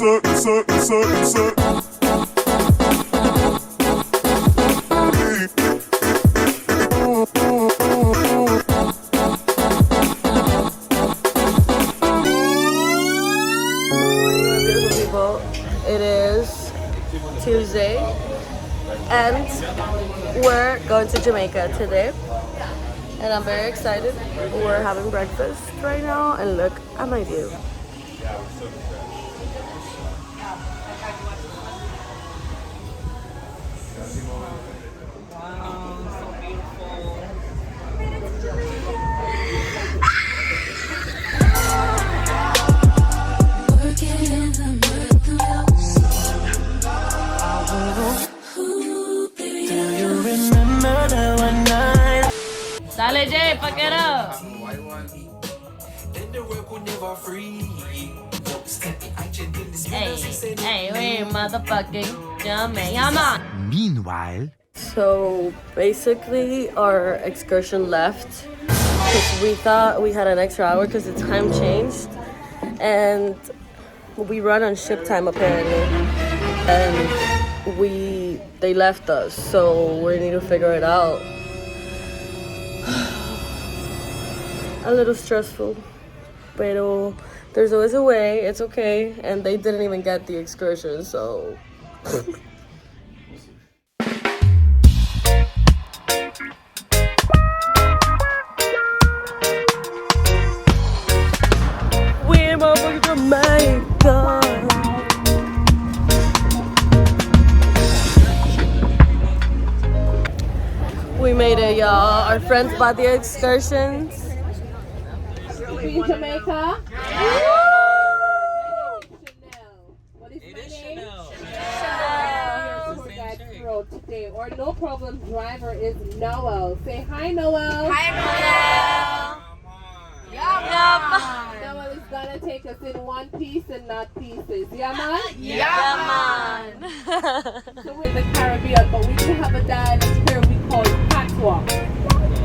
It is Tuesday and we're going to Jamaica today and I'm very excited. We're having breakfast right now and look at my view. Dale, Jay, fuck it up. Hey, we motherfucking Jamaica. Meanwhile, so basically our excursion left because we thought we had an extra hour because the time changed and we run on ship time apparently, and they left us, so we need to figure it out. A little stressful, but there's always a way. It's okay, and they didn't even get the excursion, so. We're motherfucking Jamaica. We made it, y'all. Our friends bought the excursions. In Jamaica? What is my name? Chanel. Today, or no problem driver is Noel. Say hi, Noel. Hi, Noel. Noel is gonna take us in one piece and not pieces. Yeah, man? Yeah, man. So we're in the Caribbean, but we do have a dialect here we call patois.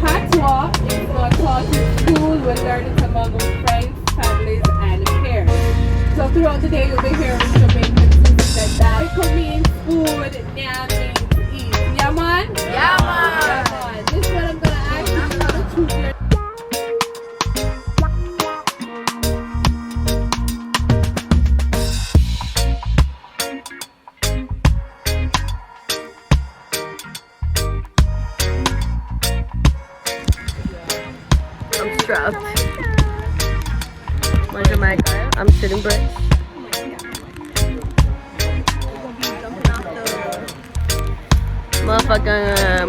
Patois is not taught in school. We learn it among our friends, families, and peers. So throughout the day, you'll be hearing Jamaican things like that. It means food, now means eat. Yeah, man? Yeah, man. Yeah, man. This is what I'm gonna ask you to choose your. I'm strapped. My Jamaica. I'm sitting bricks. Motherfucking.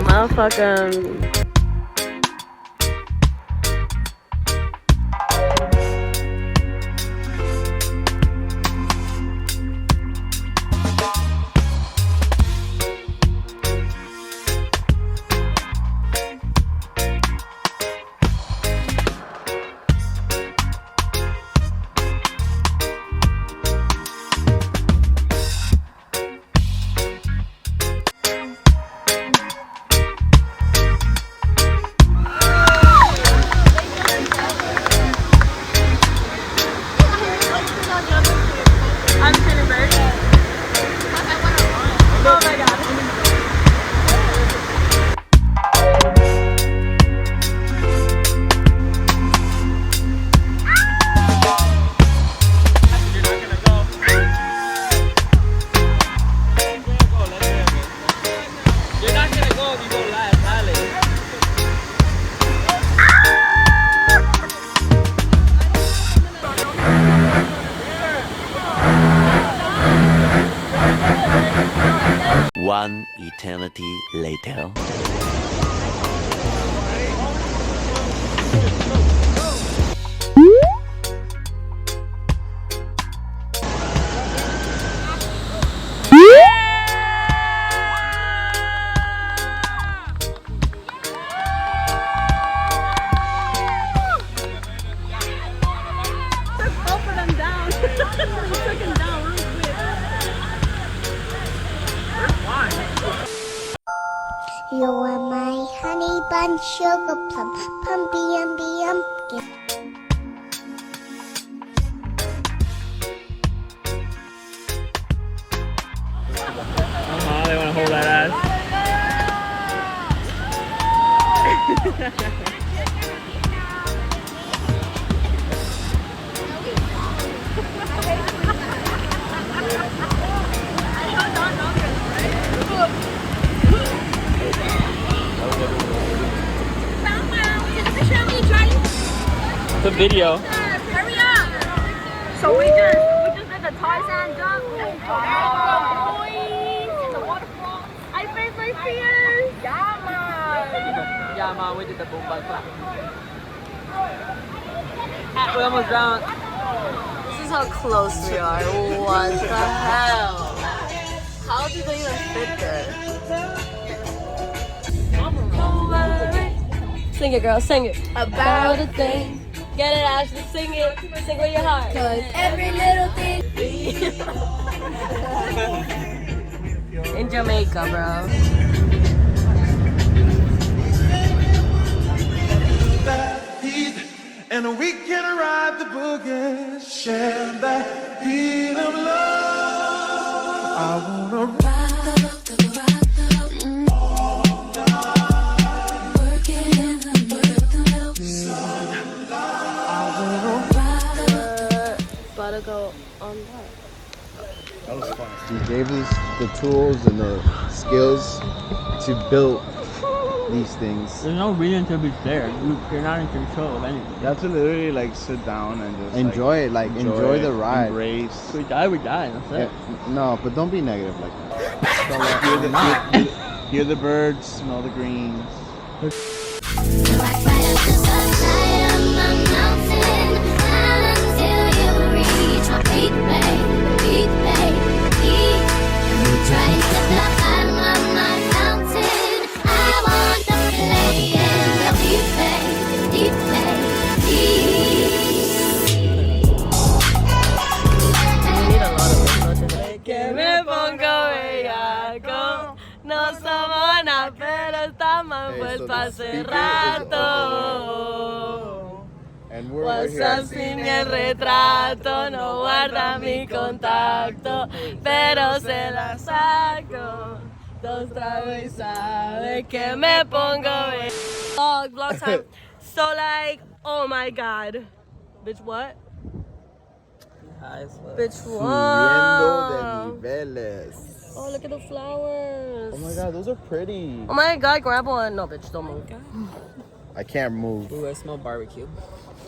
one eternity later. You are my honey bun, sugar plum, pumpy umby umpkin. It's a video. Hurry up! So we just did the Tarzan jump. The waterfall. I faced my fears. Yeah, man, we did the boom bang clap. We almost drowned. This is how close we are. What the hell? How did they even fit there? Sing it, girl, sing it. About a thing. Get it, Ashley, sing it. Sing with your heart. Cause every little thing. In Jamaica, bro. And we can ride the boogie, share that heat of love. I wanna ride. About to go on that. That was fun. He gave us the tools and the skills to build these things. There's no reason to be scared. You're not in control of anything. You have to literally like sit down and just Enjoy it, like enjoy the ride. Embrace. We die, that's it. Yeah, no, but don't be negative like that. Hear the birds, smell the greens. Que me pongo bellaco. No somos nada, pero estamos envueltos hace rato. And we're WhatsApp sin el retrato, no guarda mi contacto, pero se la saco. Dos tragos y sabe que me pongo bellaco. Vlog time. So like, oh my god. Bitch, what? Bitch, Subiendo what? de niveles. Oh, look at the flowers. Oh my god, those are pretty. Oh my god, grab one. No, bitch, don't move. I can't move. Ooh, I smell barbecue.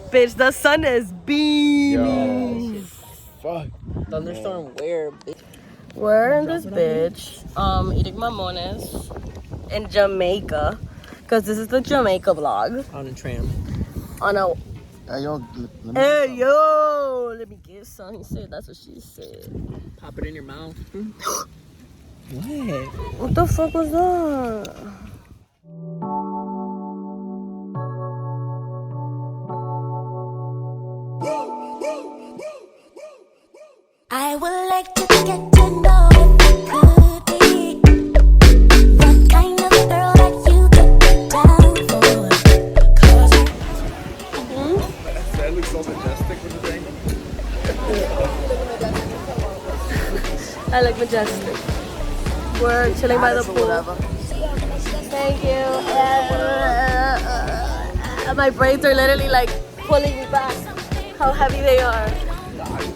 Bitch, the sun is beaming. Yo, fuck. Thunderstorm where, bitch? We're in this bitch, eating mamones in Jamaica. Because this is the Jamaica vlog. On a tram. On a... Hey, yo, let me Hey, yo! Let me get some. He said, that's what she said. Pop it in your mouth. What? What the fuck was that? I would like to get to know if you could be the kind of girl that you could be down for. That looks so majestic with the thing. I like majestic. We're chilling by the pool. Thank you. My braids are literally like pulling me back. How heavy they are.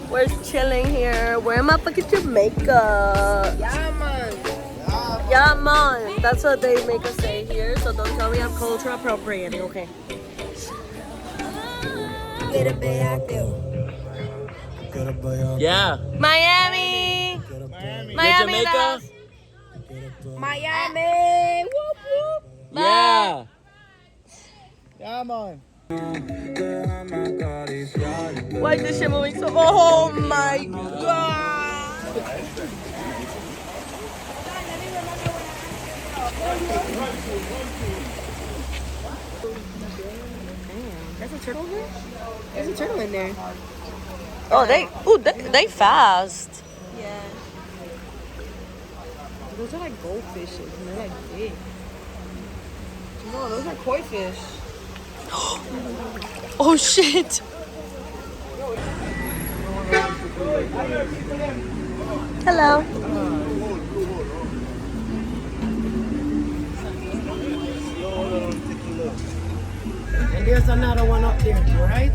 We're chilling here. We're in motherfucking Jamaica. Yeah, man. Yeah, man. That's what they make us say here. So don't tell me I'm culture appropriating, okay? Yeah. Miami. Miami. Jamaica? Miami. Whoop, whoop. Yeah. Come on. Why is this shit moving so? Oh my god! There's a turtle here? There's a turtle in there. Oh, they fast. Yeah. Those are like goldfishes and they're like big. No, those are koi fish. Oh shit! Hello. There's another one up there, right?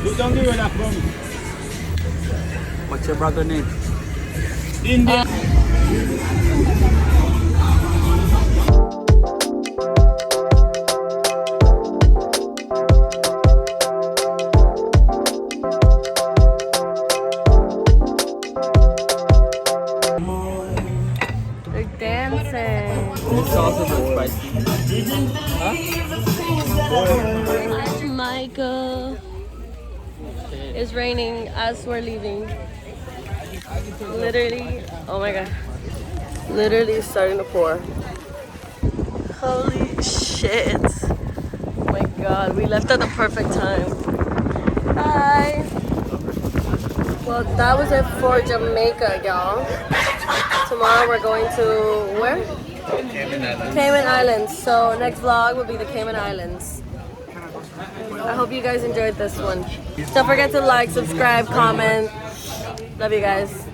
Look down there where that from. What's your brother name? Indian. They're dancing. This sauce is spicy. Jamaica. It's raining as we're leaving. Literally, oh my god. Literally it's starting to pour. Holy shit. Oh my god, we left at the perfect time. Bye. Well, that was it for Jamaica, y'all. Tomorrow we're going to where? Cayman Islands. So next vlog will be the Cayman Islands. I hope you guys enjoyed this one. Don't forget to like, subscribe, comment. Love you guys.